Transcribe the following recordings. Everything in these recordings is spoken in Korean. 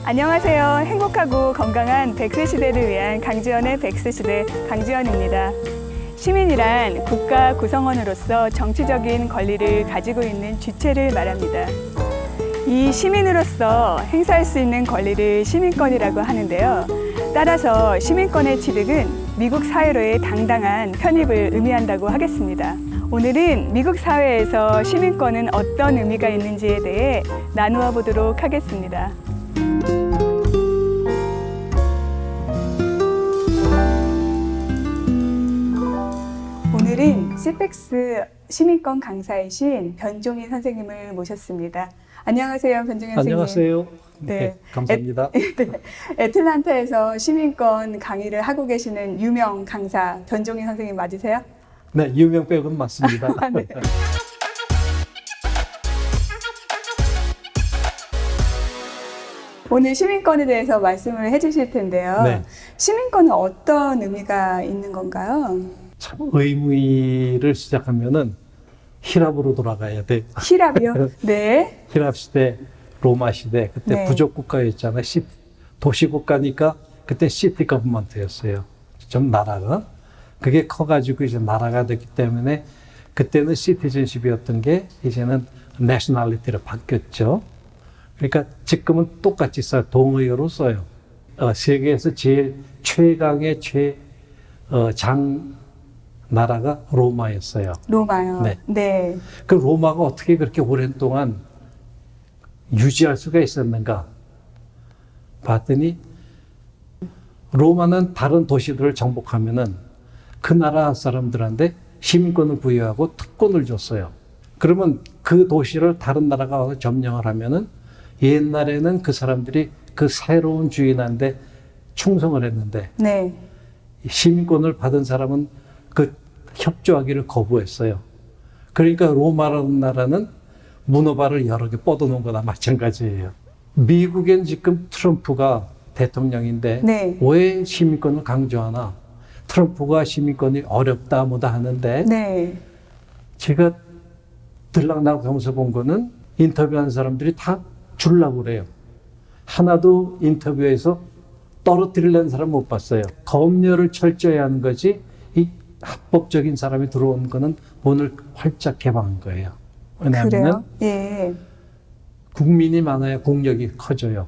안녕하세요. 행복하고 건강한 100세 시대를 위한 강지연의 100세 시대 강지연입니다. 시민이란 국가 구성원으로서 정치적인 권리를 가지고 있는 주체를 말합니다. 이 시민으로서 행사할 수 있는 권리를 시민권이라고 하는데요. 따라서 시민권의 취득은 미국 사회로의 당당한 편입을 의미한다고 하겠습니다. 오늘은 미국 사회에서 시민권은 어떤 의미가 있는지에 대해 나누어 보도록 하겠습니다. 오늘은 CPEX 시민권 강사이신 변종인 선생님을 모셨습니다. 안녕하세요, 변종인 선생님. 안녕하세요. 네, 감사합니다. 애틀란타에서 시민권 강의를 하고 계시는 유명 강사 변종인 선생님 맞으세요? 네, 유명 빼고는 맞습니다. 네. 오늘 시민권에 대해서 말씀을 해주실 텐데요. 네. 시민권은 어떤 의미가 있는 건가요? 참 의무를 시작하면은 히랍으로 돌아가야 돼. 히랍이요? 네. 히랍 시대, 로마 시대 그때 네. 부족 국가였잖아요. 도시 국가니까 그때 시티 거버먼트였어요. 좀 나라가 그게 커가지고 이제 나라가 됐기 때문에 그때는 시티즌십이었던 게 이제는 내셔널리티로 바뀌었죠. 그러니까 지금은 똑같이 써요. 동의어로 써요. 세계에서 제일 최강의 장 나라가 로마였어요. 로마요. 네. 네. 그 로마가 어떻게 그렇게 오랜 동안 유지할 수가 있었는가 봤더니 로마는 다른 도시들을 정복하면은 그 나라 사람들한테 시민권을 부여하고 특권을 줬어요. 그러면 그 도시를 다른 나라가 와서 점령을 하면은 옛날에는 그 사람들이 그 새로운 주인한테 충성을 했는데 네. 시민권을 받은 사람은 그 협조하기를 거부했어요. 그러니까 로마라는 나라는 문어발을 여러 개 뻗어놓은 거나 마찬가지예요. 미국엔 지금 트럼프가 대통령인데 네. 왜 시민권을 강조하나? 트럼프가 시민권이 어렵다 뭐다 하는데 네. 제가 들락날락하면서 본 거는 인터뷰하는 사람들이 다 주려고 그래요. 하나도 인터뷰에서 떨어뜨리려는 사람 못 봤어요. 검열을 철저히 하는 거지 이 합법적인 사람이 들어온 거는 문을 활짝 개방한 거예요. 왜냐하면 그래요? 예. 국민이 많아야 국력이 커져요.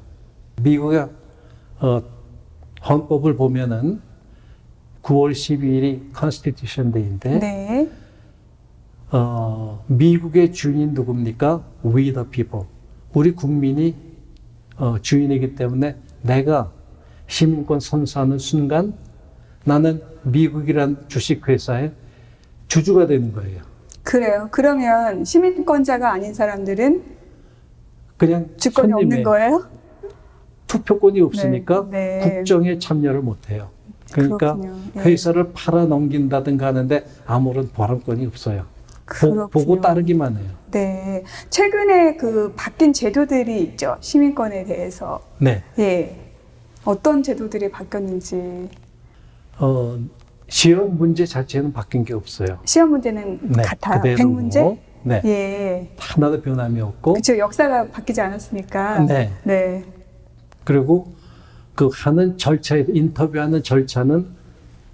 미국의 헌법을 보면은 9월 12일이 Constitution Day인데 네. 미국의 주인이 누굽니까? We the people. 우리 국민이 주인이기 때문에 내가 시민권 선사하는 순간 나는 미국이란 주식회사의 주주가 되는 거예요. 그래요. 그러면 시민권자가 아닌 사람들은 그냥 주권이 없는 거예요? 투표권이 없으니까 네, 네. 국정에 참여를 못해요. 그러니까 그렇군요. 네. 회사를 팔아넘긴다든가 하는데 아무런 발언권이 없어요. 그렇군요. 보고 따르기만 해요. 네. 최근에 그 바뀐 제도들이 있죠. 시민권에 대해서. 네. 예. 어떤 제도들이 바뀌었는지. 시험 문제 자체는 바뀐 게 없어요. 시험 문제는 네, 같아요. 그대로고. 100문제? 네. 예. 하나도 변함이 없고. 그렇죠. 역사가 바뀌지 않았으니까. 네. 네. 그리고 그 하는 절차에 인터뷰하는 절차는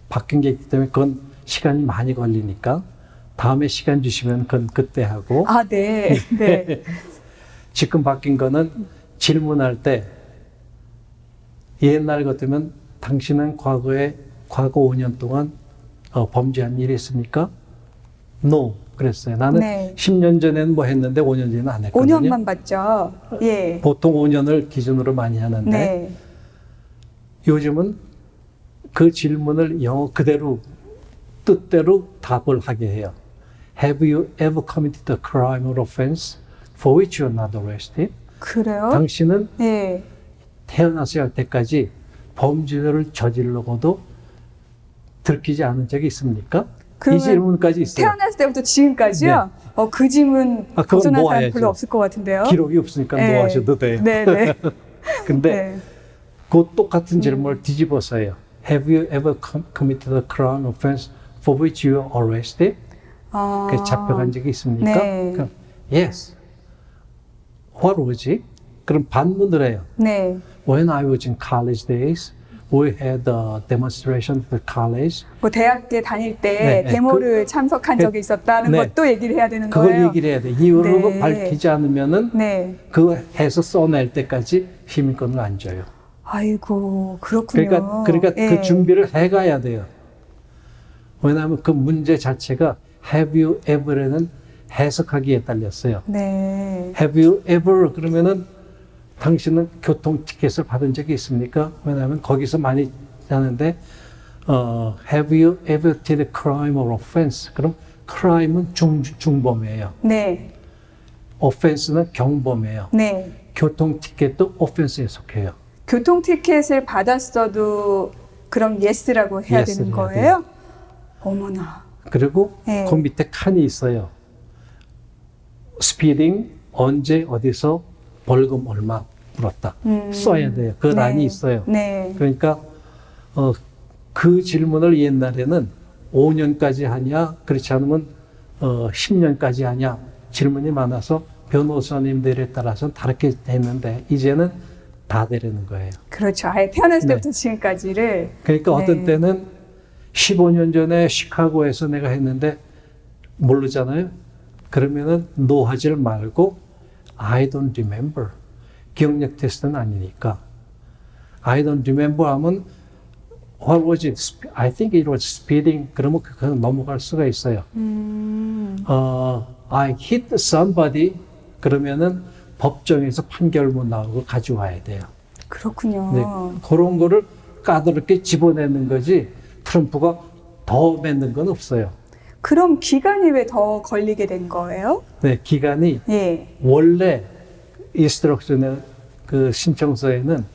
바뀐 게 있기 때문에 그건 시간이 많이 걸리니까 다음에 시간 주시면 그건 그때 하고. 아, 네. 네. 지금 바뀐 거는 질문할 때 옛날 같으면 당신은 과거 5년 동안 범죄한 일이 있습니까? No. 그랬어요. 나는 네. 10년 전에는 뭐 했는데 5년 전에는 안 했거든요. 5년만 받죠. 예. 보통 5년을 기준으로 많이 하는데 네. 요즘은 그 질문을 영어 그대로 뜻대로 답을 하게 해요. Have you ever committed a crime or offense for which you are not arrested? 그래요? 당신은 예. 태어나서 할 때까지 범죄를 저지르고도 들키지 않은 적이 있습니까? 이 질문까지 있어요. 태어났을 때부터 지금까지요? 네. 그 질문 그건 벗어난 사람 놓아야죠. 별로 없을 것 같은데요? 기록이 없으니까 네. 놓아셔도 돼요. 네네. 근데 네. 그 똑같은 질문을 뒤집어서 해요. Have you ever committed a crime or offense for which you are arrested? 그 잡혀간 적이 있습니까? 네. 그럼, yes. What was it? 그럼 반문을 해요. 네. When I was in college days, we had a demonstration for college. 뭐 대학에 다닐 때 네, 네. 데모를 참석한 적이 있었다는 네. 것도 얘기를 해야 되는 그걸 거예요. 얘기를 해야 돼. 이유를 네. 밝히지 않으면은 네. 그거 해서 써낼 때까지 시민권을 안 줘요. 아이고, 그렇군요. 그러니까 예. 그 준비를 해가야 돼요. 왜냐하면 그 문제 자체가 Have you ever는 해석하기에 딸렸어요. 네. Have you ever 그러면은 당신은 교통 티켓을 받은 적이 있습니까? 왜냐하면 거기서 많이 하는데 Have you ever did a crime or offense? 그럼 crime은 중범이에요. 네. offense는 경범이에요. 네. 교통 티켓도 offense에 속해요. 교통 티켓을 받았어도 그럼 yes라고 해야 Yes를 되는 해야 거예요? 어머나. 그리고 네. 그 밑에 칸이 있어요. 스피딩 언제 어디서 벌금 얼마 물었다. 써야 돼요. 그 네. 란이 있어요. 네. 그러니까 그 질문을 옛날에는 5년까지 하냐 그렇지 않으면 10년까지 하냐 질문이 많아서 변호사님들에 따라서 다르게 했는데 이제는 다 되려는 거예요. 그렇죠. 아예 태어났을 네. 때부터 지금까지를. 그러니까 어떤 네. 때는 15년 전에 시카고에서 내가 했는데 모르잖아요. 그러면은 노하지를 말고 I don't remember. 기억력 테스트는 아니니까. I don't remember 하면 What was it? I think it was speeding. 그러면 그건 넘어갈 수가 있어요. I hit somebody. 그러면은 법정에서 판결문 나오고 가져와야 돼요. 그렇군요. 네, 그런 거를 까다롭게 집어내는 거지 트럼프가 더 맺는 건 없어요. 그럼 기간이 왜 더 걸리게 된 거예요? 네, 기간이 예. 원래 인스트럭션의 그 신청서에는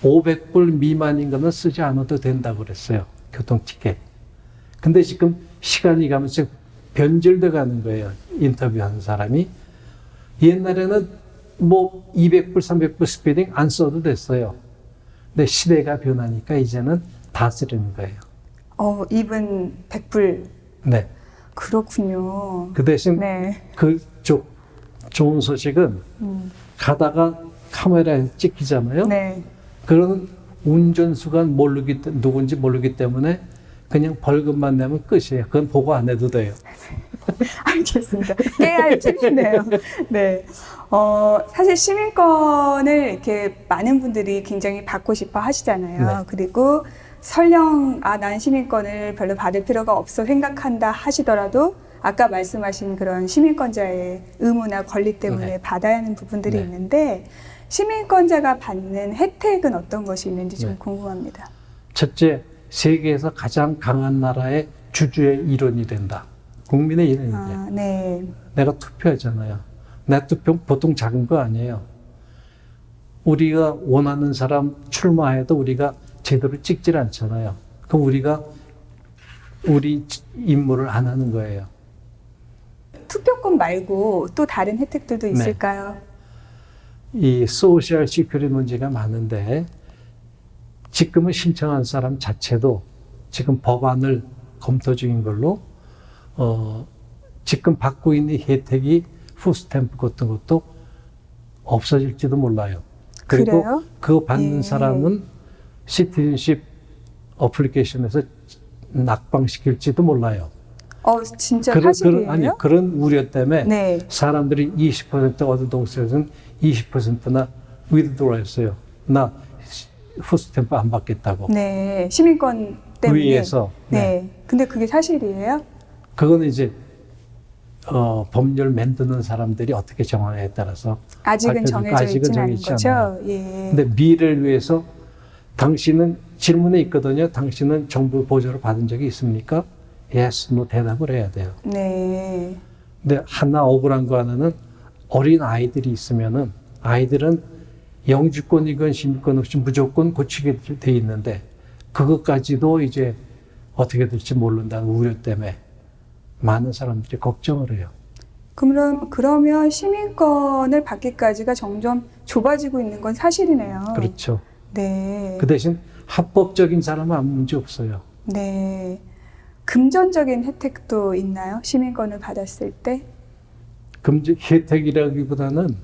500불 미만인 거는 쓰지 않아도 된다고 그랬어요. 교통 티켓. 근데 지금 시간이 가면서 변질돼 가는 거예요. 인터뷰한 사람이. 옛날에는 뭐 200불, 300불 스피딩 안 써도 됐어요. 근데 시대가 변하니까 이제는 다 쓰려는 거예요. 입은 100불. 네. 그렇군요. 그 대신 네. 좋은 소식은 가다가 카메라에 찍히잖아요. 네. 그런 운전수가 누군지 모르기 때문에 그냥 벌금만 내면 끝이에요. 그건 보고 안 해도 돼요. 알겠습니다. 깨알 팁이네요. 네. 사실 시민권을 이렇게 많은 분들이 굉장히 받고 싶어 하시잖아요. 네. 그리고 설령, 난 시민권을 별로 받을 필요가 없어 생각한다 하시더라도 아까 말씀하신 그런 시민권자의 의무나 권리 때문에 네. 받아야 하는 부분들이 네. 있는데 시민권자가 받는 혜택은 어떤 것이 있는지 좀 네. 궁금합니다. 첫째, 세계에서 가장 강한 나라의 주주의 일원이 된다. 국민의 일원이 돼요. 네. 내가 투표하잖아요. 내 투표 보통 작은 거 아니에요. 우리가 원하는 사람 출마해도 우리가 제대로 찍질 않잖아요. 그럼 우리가 우리 임무를 안 하는 거예요. 투표권 말고 또 다른 혜택들도 있을까요? 이 소셜 시큐리티 문제가 많은데 지금은 신청한 사람 자체도 지금 법안을 검토 중인 걸로 지금 받고 있는 혜택이 푸스탬프 같은 것도 없어질지도 몰라요. 그리고 그래요? 그거 받는 예. 사람은 시티즌십 어플리케이션에서 낙방시킬지도 몰라요. 진짜 사실이에요? 그런 우려 때문에 네. 사람들이 20% 어느 동시에는 20%나 위드드로했어요. 나 푸스탬프 안 받겠다고. 네, 시민권 때문에. 위에서. 네. 근데 그게 사실이에요? 그거는 이제 법률 만드는 사람들이 어떻게 정하냐에 따라서 아직은 정해져 아직은 있지는 않은 정해지지 않아요. 거죠? 예. 근데 미래를 위해서 당신은 질문에 있거든요. 당신은 정부 보조를 받은 적이 있습니까? Yes, no 대답을 해야 돼요. 네. 근데 하나 억울한 거 하나는 어린 아이들이 있으면은 아이들은 영주권이건 시민권 없이 무조건 고치게 돼 있는데 그것까지도 이제 어떻게 될지 모른다는 우려 때문에 많은 사람들이 걱정을 해요. 그러면 시민권을 받기까지가 점점 좁아지고 있는 건 사실이네요. 그렇죠. 네. 그 대신 합법적인 사람은 아무 문제 없어요. 네. 금전적인 혜택도 있나요? 시민권을 받았을 때? 혜택이라기보다는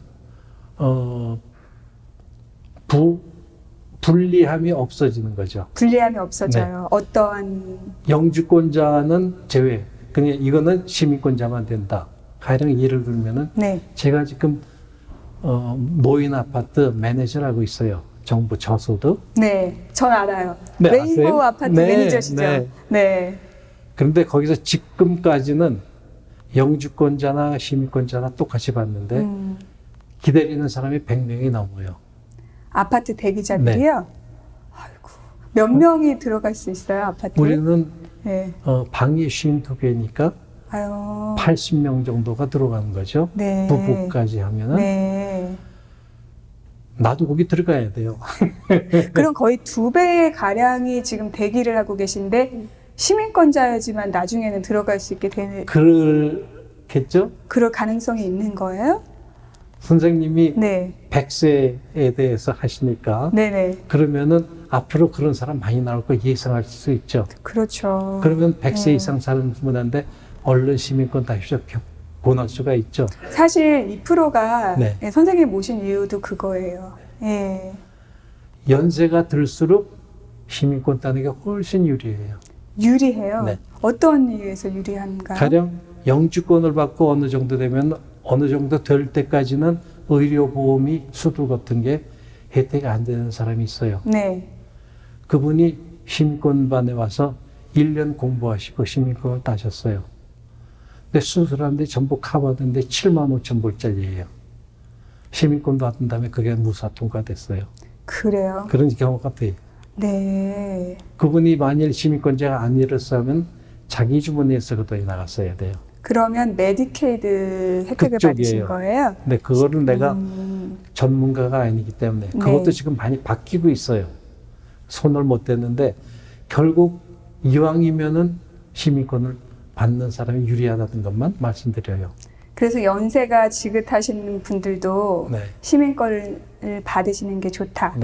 불리함이 없어지는 거죠. 불리함이 없어져요. 어떠한 영주권자는 제외. 그냥 이거는 시민권자만 된다. 가령 예를 들면은 네. 제가 지금 노인 아파트 매니저라고 있어요. 정부 저소득. 네, 전 알아요. 네, 레인보우 아세요? 아파트 네, 매니저시죠? 네. 네. 그런데 거기서 지금까지는 영주권자나 시민권자나 똑같이 받는데 기다리는 사람이 100명이 넘어요. 아파트 대기자들이요? 아이고, 몇 명이 들어갈 수 있어요, 아파트에? 우리는 네. 방이 52개니까 아유. 80명 정도가 들어가는 거죠. 네. 부부까지 하면은. 네. 나도 거기 들어가야 돼요. 그럼 거의 2배 가량이 지금 대기를 하고 계신데 시민권자이지만 나중에는 들어갈 수 있게 되는 그렇겠죠? 그럴 가능성이 있는 거예요? 선생님이 네. 100세에 대해서 하시니까 네네. 그러면은 앞으로 그런 사람 많이 나올 거 예상할 수 있죠. 그렇죠. 그러면 100세 이상 사는 분한테 얼른 시민권 다십시오. 권할 수가 있죠. 사실 이 프로가 네. 선생님 모신 이유도 그거예요. 예. 연세가 들수록 시민권 따는 게 훨씬 유리해요. 유리해요. 네. 어떤 이유에서 유리한가요? 가령 영주권을 받고 어느 정도 되면 어느 정도 될 때까지는 의료보험이 수도 같은 게 혜택이 안 되는 사람이 있어요. 네. 그분이 시민권반에 와서 1년 공부하시고 시민권을 따셨어요. 근데 수술하는데 전부 커버하는데 7만 5천 불짜리예요. 시민권 받은 다음에 그게 무사 통과됐어요. 그래요. 그런 경우가 돼요. 네. 그분이 만일 시민권자가 아니었으면 자기 주머니에서 그 돈이 나갔어야 돼요. 그러면 메디케이드 혜택을 그쪽이에요. 받으신 거예요? 근데 그거를 내가 음. 전문가가 아니기 때문에 네. 그것도 지금 많이 바뀌고 있어요. 손을 못 댔는데 결국 이왕이면은 시민권을 받는 사람이 유리하다는 것만 말씀드려요. 그래서 연세가 지긋하신 분들도 네. 시민권을 받으시는 게 좋다라는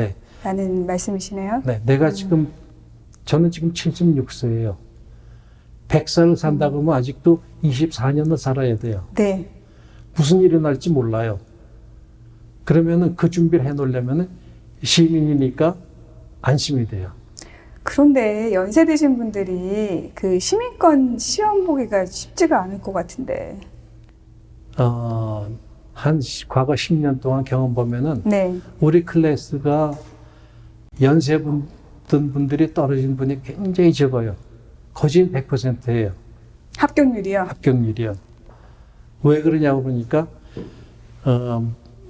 네. 말씀이시네요. 네. 내가 저는 지금 76세예요. 100살을 산다 그러면 아직도 24년을 살아야 돼요. 네. 무슨 일이 날지 몰라요. 그러면은 그 준비를 해 놓으려면은 시민이니까 안심이 돼요. 그런데 연세 드신 분들이 그 시민권 시험 보기가 쉽지가 않을 것 같은데. 과거 10년 동안 경험 보면은 네. 우리 클래스가 연세 든 분들이 떨어진 분이 굉장히 적어요. 거진 100%예요. 합격률이요? 합격률이요. 왜 그러냐고 보니까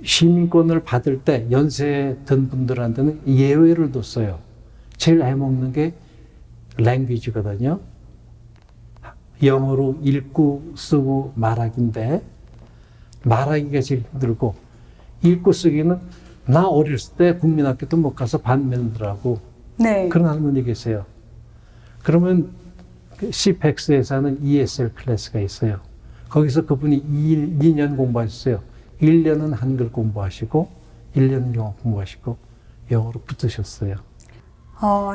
시민권을 받을 때 연세 든 분들한테는 예외를 뒀어요. 제일 해먹는 게 랭귀지거든요. 영어로 읽고 쓰고 말하기인데 말하기가 제일 힘들고 읽고 쓰기는 나 어렸을 때 국민학교도 못 가서 반면들하고 네. 그런 할머니 계세요. 그러면 CPEX에서는 ESL 클래스가 있어요. 거기서 그분이 2년 공부하셨어요. 1년은 한글 공부하시고 1년은 영어 공부하시고 영어로 붙으셨어요.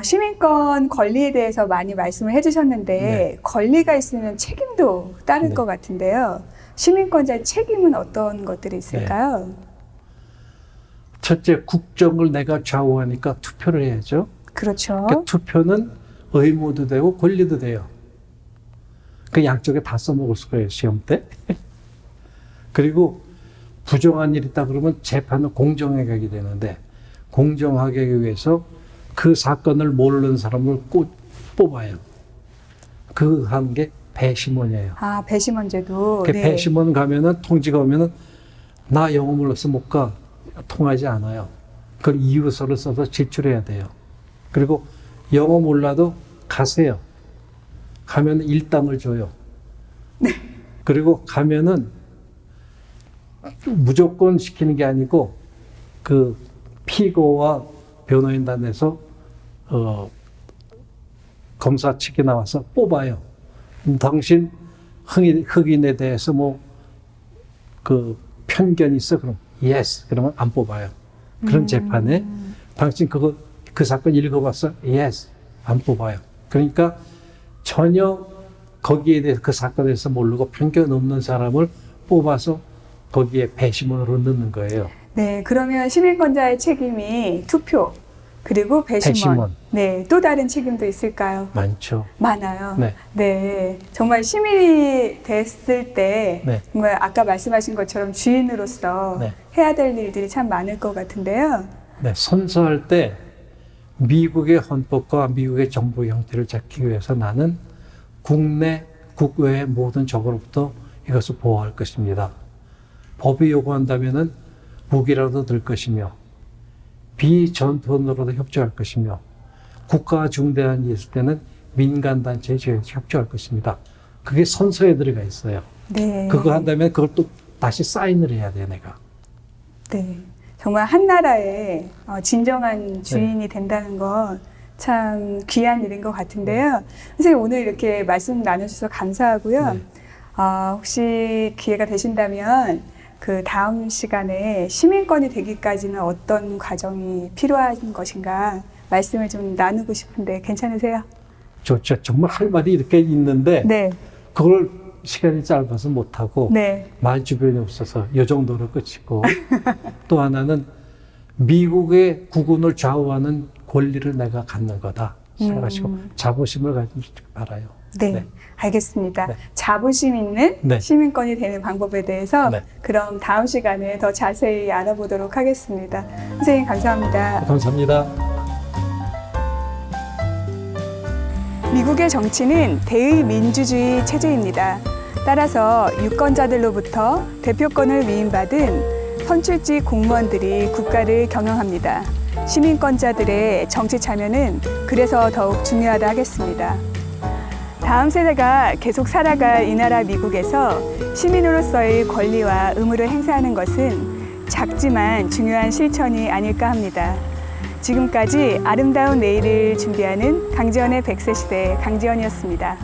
시민권 권리에 대해서 많이 말씀을 해주셨는데 네. 권리가 있으면 책임도 따를 네. 것 같은데요. 시민권자의 책임은 어떤 것들이 있을까요? 첫째, 국정을 내가 좌우하니까 투표를 해야죠. 그렇죠. 그러니까 투표는 의무도 되고 권리도 돼요. 그 양쪽에 다 써먹을 수가 있어요, 시험 때. 그리고 부정한 일이 있다 그러면 재판을 공정하게 하게 되는데 공정하게 하기 위해서 그 사건을 모르는 사람을 뽑아요. 그 한 게 배심원이에요. 아, 배심원제도. 그 네. 배심원 가면은 통지가 오면은 나 영어 몰라서 못 가. 통하지 않아요. 그걸 이유서를 써서 제출해야 돼요. 그리고 영어 몰라도 가세요. 가면 일당을 줘요. 네. 그리고 가면은 무조건 시키는 게 아니고 그 피고와 변호인단에서 검사 측이 나와서 뽑아요. 당신 흑인에 대해서 뭐 그 편견이 있어? 그럼 yes. 그러면 안 뽑아요. 그런 재판에 당신 그 사건 읽어봤어? yes. 안 뽑아요. 그러니까 전혀 거기에 대해서 그 사건에 대해서 모르고 편견 없는 사람을 뽑아서 거기에 배심원으로 넣는 거예요. 네, 그러면 시민권자의 책임이 투표, 그리고 배심원. 배심원. 네, 또 다른 책임도 있을까요? 많죠. 많아요. 네. 네, 정말 시민이 됐을 때 네. 정말 아까 말씀하신 것처럼 주인으로서 네. 해야 될 일들이 참 많을 것 같은데요. 네, 선서할 때 미국의 헌법과 미국의 정부 형태를 잡기 위해서 나는 국내, 국외의 모든 적으로부터 이것을 보호할 것입니다. 법이 요구한다면은 무기라도 들 것이며 비전투원으로도 협조할 것이며 국가와 중대한 일이 있을 때는 민간단체에 협조할 것입니다. 그게 선서에 들어가 있어요. 네. 그거 한다면 그걸 또 다시 사인을 해야 돼요, 내가. 네. 정말 한 나라의 진정한 주인이 된다는 건 참 귀한 일인 것 같은데요. 선생님 오늘 이렇게 말씀 나눠주셔서 감사하고요. 네. 혹시 기회가 되신다면 그 다음 시간에 시민권이 되기까지는 어떤 과정이 필요한 것인가 말씀을 좀 나누고 싶은데 괜찮으세요? 좋죠. 정말 할 말이 이렇게 있는데 네. 그걸 시간이 짧아서 못하고 네. 말 주변이 없어서 이 정도로 끝이고 또 하나는 미국의 국운을 좌우하는 권리를 내가 갖는 거다 생각하시고 자부심을 가지시기 바라요. 네, 네. 알겠습니다. 네. 자부심 있는 네. 시민권이 되는 방법에 대해서 네. 그럼 다음 시간에 더 자세히 알아보도록 하겠습니다. 선생님 감사합니다. 감사합니다. 미국의 정치는 대의민주주의 체제입니다. 따라서 유권자들로부터 대표권을 위임받은 선출직 공무원들이 국가를 경영합니다. 시민권자들의 정치 참여는 그래서 더욱 중요하다 하겠습니다. 다음 세대가 계속 살아갈 이 나라 미국에서 시민으로서의 권리와 의무를 행사하는 것은 작지만 중요한 실천이 아닐까 합니다. 지금까지 아름다운 내일을 준비하는 강지연의 100세 시대 강지연이었습니다.